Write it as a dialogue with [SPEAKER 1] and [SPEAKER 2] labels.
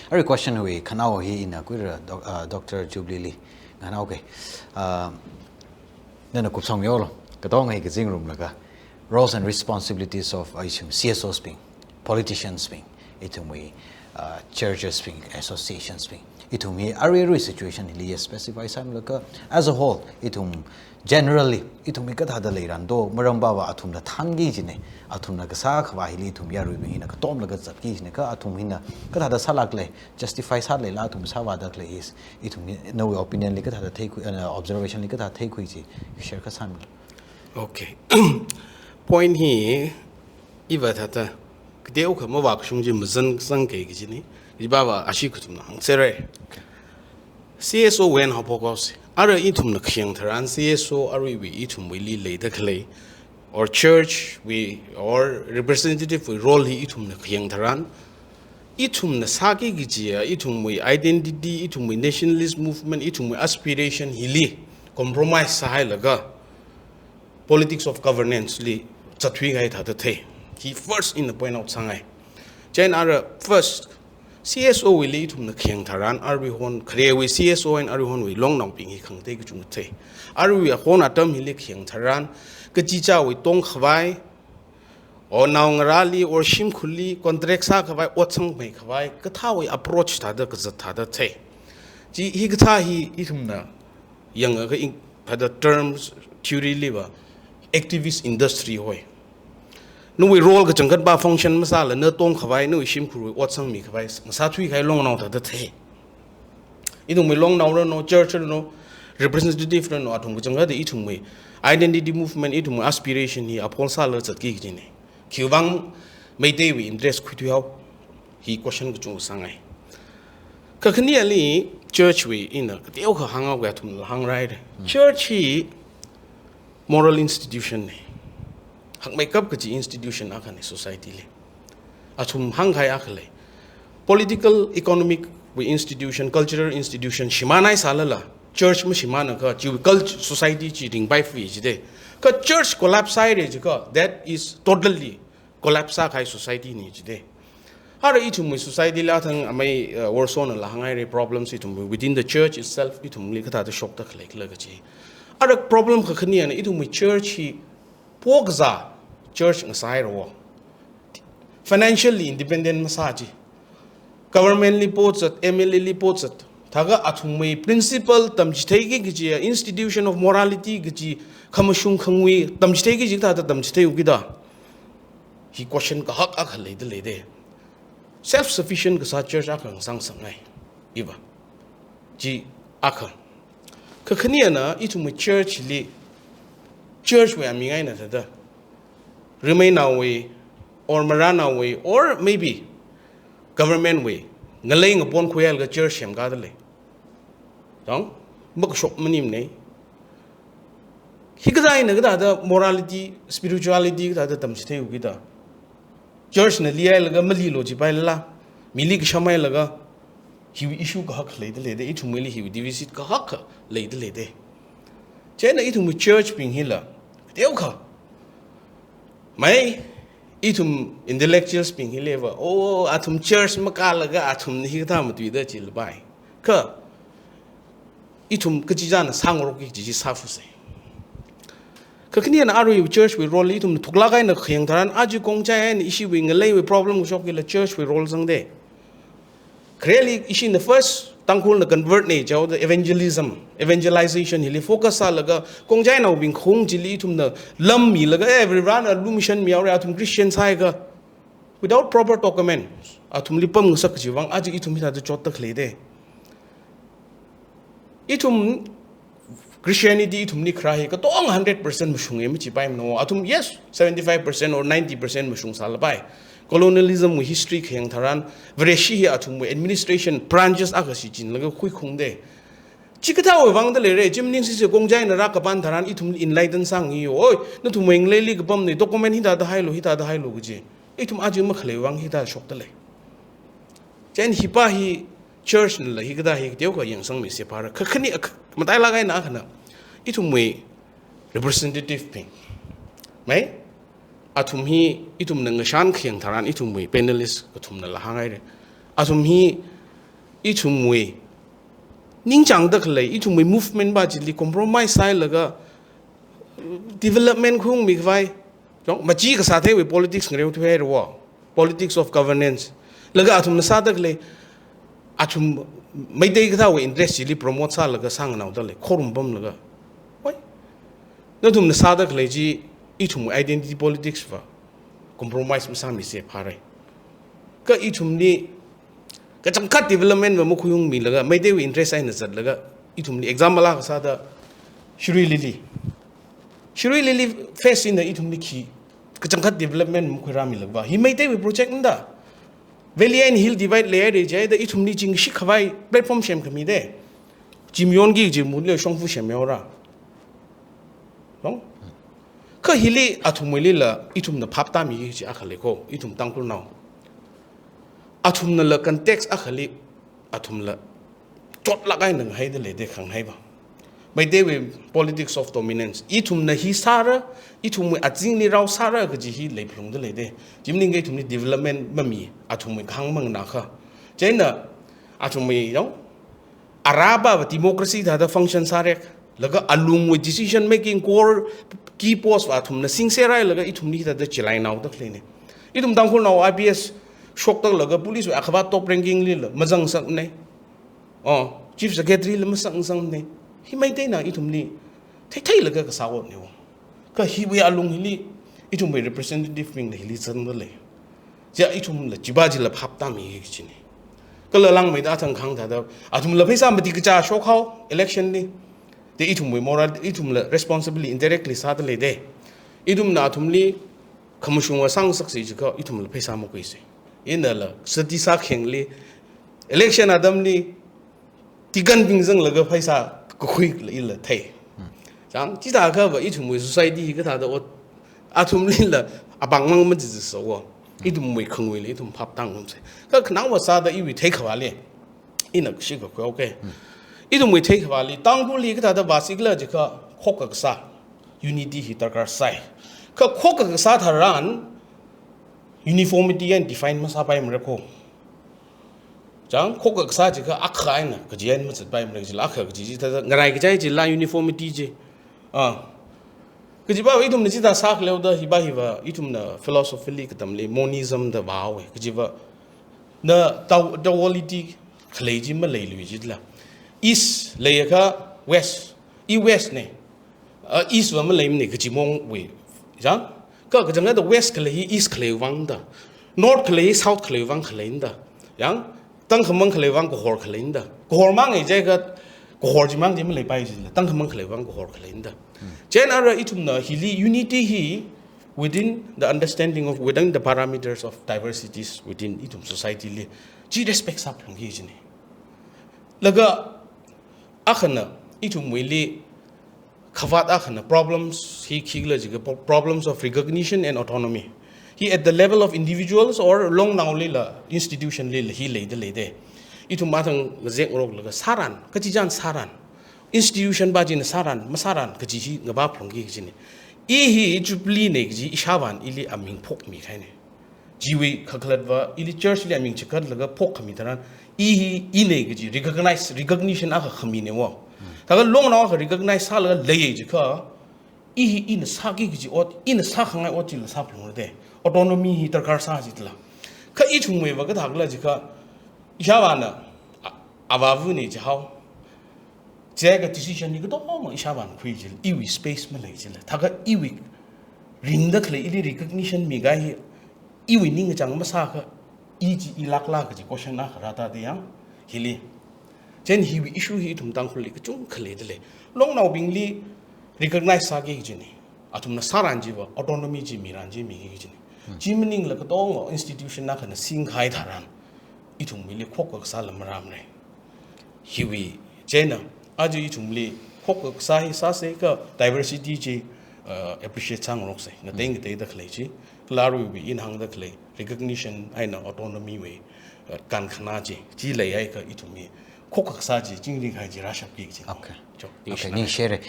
[SPEAKER 1] Every question we kanao hi in a queer Dr. Jubilee Ganauke. Then a kupsong yolo, Katong a gazing room laga. Roles and responsibilities of CSOs being, politicians being, Ithumwui, churches being, associations being. Ithumwui area situation ili specify some laka as a whole. Generally, Ithumwui kathada leirando maramba athumna thangi jine athumna kasa khwa hili Ithum yaru being a tom laga zatki jine ka athumina kathada salakle justify sadle la athum sawadak le is Ithum no opinion li kathada take observation li kathada take kuiji share ka sam.
[SPEAKER 2] Okay. Point here, iba tata, kdeo ka mo wak shung jim zang ke gijini, ibawa ashikutum na hang sere. CSO wen ha pokaza, ara itum na khyang tharan CSO ari we itum we li le clay, or church we or representative we role hi itum na khyang tharan, itum na sagi gijia, itum we identity, itum we nationalist movement, itum we aspiration hili, compromise sa laga. Politics of governance li chatwi gai tha the he first in the point out sangai chen are first CSO we li thum na khyang tharan are we hon khre we CSO and are hon we long nong ping hi khang te ku chung the are we hon atam hi li khyang tharan ka chi cha we tong khwai or naw ngrali or shim khuli contract sa khwai otsang mai khwai ka tha we approach tha da ka za tha da the ji hi ka tha hi I thum na yang ga in the terms theory liba activist industry hoy no we role ga changkat ba function masala na tong khawai no shim khuru wat sang mi khawai sa thui khai long naw ta da the idung me long naw no church no representative no athum ga changa de ithum me identity movement ithum aspiration hi apol sa la chat ki jine khiwang meite we interest khuthu haw hi question ga chung sangai ka khni ali church we in a teu kha hangaw ga thum hang right church hi moral institution ne hak makeup ka chi institution akhane society le athum hang khai akhle political economic we institution cultural institution shimanai salala church ma shimana ka chi culture society chi ring by free jide ka church collapse side je ka that is totally collapse khai society ni jide hara itum society la thang amai warson la hangai re problems itum within the church itself itum li kata the shock ta khlek la ga chi ara problem ka khani an itum church hi pokaza church ngasai ro financially independent masaji government li potsat MLA li potsat thaga athum mai principle tamji thai gi institution of morality gi khamashung khangwi tamji thai gi ta tamji thai gi da hi question ka hak ak le de self sufficient ka church akang sang sangai iba ji akang ka khani na itum church li church we ami ngai na da remain away or marana way or maybe government way ngaling upon khoyal ga church hem ga le dong mak shop manim nei higdai na ga da morality spirituality ga da tam chithai ugi da church na lihailaka malilo chipaila milik shamai laga he issue ka hak le de ithumeli he divisit ka hak le de chena ithum church ping hila teu kha mai itum intellectuals ping hileva oh atum church makalaga atum hi ta mutui da chil bai ka itum kajijana sangro ki ji safu se kakni an aru church we roll itum thukla kai na kheng tharan aju kongcha en issue we ngalai we problem shop ki la church we roll sang de really issue in the first tangkul na convert ne jaw the evangelization hili focus alaga kongjai na bing khong jili itum na lam mi laga every run a mission mi aura atum christian sai ga without proper documents atum lipam sak jiwang aji itum hita de chot tak le de itum Christianity itum ni khra he ka tong 100% mushung em chi pai no atum yes 75% or 90% mushung sal pai colonialism with history kheng tharan vreshi hi atum administration branches agasi jin laga khui khung de chikata we wang de le re jimning si se kongjai na ra ka ban tharan itum enlighten sang hi oi na tu meng le li ka bam ne document hi da hailo guje itum aju ma khle wang hi da shok de le chen hi pa hi church la hi ga hi deu ka yang sang me se par kha khani matai la gai na khana itum we representative ping mai atum hi itum nang shan kheng tharan itum we panelist atum na la hangai re atum hi Ithumwui ning chang dak le Ithumwui movement ba ji li compromise sai laga development khung mi vai jong ma chi ka sa the we politics ngre tu he ro politics of governance laga athum na sa dak le athum mai dei ka we interest li promote sa laga sang naw da le khorum bam laga oi na thum na sa dak le ji Ithumwui identity politics va compromise sa mi se phare ka Ithumni cái trong các development mà một khu mi là mấy đứa interest ai nè là Ithumni example là sao đó Shri Lily face in the Ithumni khi cái trong các development một khu ra mi là và hi mấy đứa project đó Valley and Hill divide layer để chơi đó Ithumni chính sĩ khơi platform xem cái mi đấy Jim Yon gi chỉ muốn lấy song phu xem nhau ra đúng cái hili Ithumni là Ithum nó pháp ta mi chỉ ác lệ cô Ithum tăng cô nào Athum na la context akhali athum la chot la kai nang hai de le de khang hai ba mai de we politics of dominance Ithum na hi sara Ithum we ajing ni raw sara ga ji hi le phlung de le de jimning ge Ithum ni development ma mi athum we khang mang na kha chena athum we no araba democracy da function sare laga alung with decision making core key post athum na sing serai laga Ithum ni da chilai naw da khle ne Ithum dang khol naw IPS shock tak laga police wa akhaba top ranking li la mazang sak ne chief secretary la masang sang ne hi mai te na Ithumni thai laga ka sawo ne ka hi we alung hili Ithumwui representative ming le hili chan le ja Ithum la jibaji la phap ta mi hi chini ka la lang mai da thang khang da athum la phaisa mati ka cha shock how election ni de Ithumwui moral Ithum la responsibly indirectly sa da le de Ithum na Ithumli khamushung wa sang sak si ka Ithum la phaisa mo kai se ina la sati sa khengli election adam ni tigan bingjang laga phaisa ko khui la thai jang chi da ka ba Ithumwui society ka tha da Athumli la abang mang ma ji so wo Ithumwui khangwei le Ithum phap tang se ka khna wa sa da I wi thai khwa le ina shi ko okay Ithumwui thai khwa le tang bu li ka tha da ba sig la ji ka khok ka sa unity hi tar kar sai ka khok ka sa tharan uniformity and define masa pai mreko jang khok sa ji ka akha na ka jian ma pai mrek ji la kha ji ta ngarai ka jai ji la uniformity ji ka ji ba Ithum ni ji ta sak le da hi ba Ithum na philosophically ka tam le monism da ba we ka ji ba na duality khlei ji ma lei lui ji la east le ka west west ne east wa ma lei ne ka ji mong we jang ka jang da west khle east khle wang da north khle south khle wang khle da yang tang khamang khle wang ko hor khle da ko hor mang ei je ka ko hor ji mang ji ma le pai ji la tang khamang khle wang ko hor khle da chen ara Ithum na hili unity hi within the understanding of within the parameters of diversities within Ithum society le ji respect sa phang hi ji ne laga akhana Ithumwui le khawat akhana problems he khigla problems of recognition and autonomy he at the level of individuals or long now la institution le hi le de Ithum ma thang zek rok la saran ka chi jan saran institution ba jin saran masaran ka chi hi ngaba phong gi ji ne hi jupli ne ji ishawan ili aming phok mi khai ne jiwi khaklat wa ili church le aming chikat la phok khami taran hi ne ji recognition a khami ne wo taga long na recognize sa la lei ji kha in sa gi ji ot in sa khangai ot til sa phung de autonomy hi tarkar sa ji tla kha Ithumwui wa ga thagla ji kha ishawana awavu ne ji haw je ga decision ni ga do ma ishawan khui ji iwi space ma lei ji la taga iwi ring da khle ili recognition mi ga hi iwi ning chang ma sa kha ji ilak la ga ji question na khara ta de yang hili chen hi wi issue hi Ithum tang khuli ka chung khale de le long now bingli recognize sa ge ji ni athum na saran ji wa autonomy ji miran ji mi ge ji ni jimning la ka tong institution na khana sing khai tharan Ithumwui le khok ka sa lam ram re hi wi chena aji Ithumwui khok ka sa hi sa se ka diversity ji appreciate chang rok se na teng te da khle ji claro wi in hang da khle recognition aina autonomy we kan khana ji le ai ka Ithumwui khok ka sa ji jing ri khai ji ra shap ki ji
[SPEAKER 1] okay okay ni share